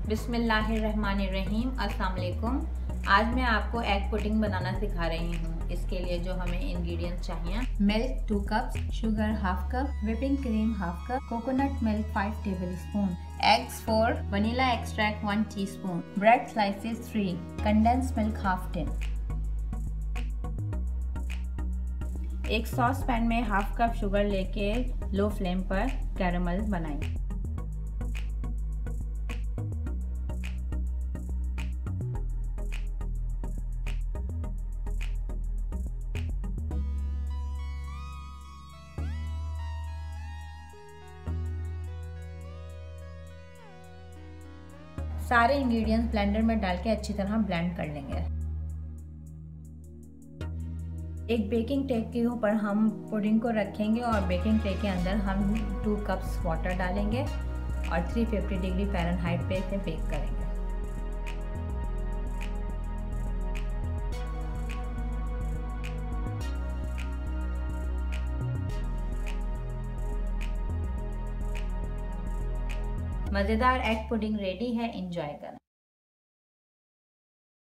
बिस्मिल्लाहिर्रहमानिर्रहीम। अस्सलाम वालेकुम। आज मैं आपको एग पुडिंग बनाना सिखा रही हूँ। इसके लिए जो हमें इंग्रेडिएंट्स चाहिए, milk 2 cups, sugar half cup, whipping cream half cup, coconut milk 5 tablespoon, eggs 4, vanilla extract 1 teaspoon, bread slices 3, condense milk half tin. एक सॉस पैन में हाफ कप शुगर लेके लो फ्लेम पर कैरेमल बनाएं। सारे ingredients blender में डाल के अच्छी तरह ब्लेंड कर लेंगे। एक बेकिंग ट्रे के ऊपर हम पुडिंग को रखेंगे और बेकिंग ट्रे के अंदर हम 2 कप्स वाटर डालेंगे और 350 डिग्री फ़ारेनहाइट पे इसे बेक करेंगे। मज़ेदार एग पुडिंग रेडी है, एंजॉय करें।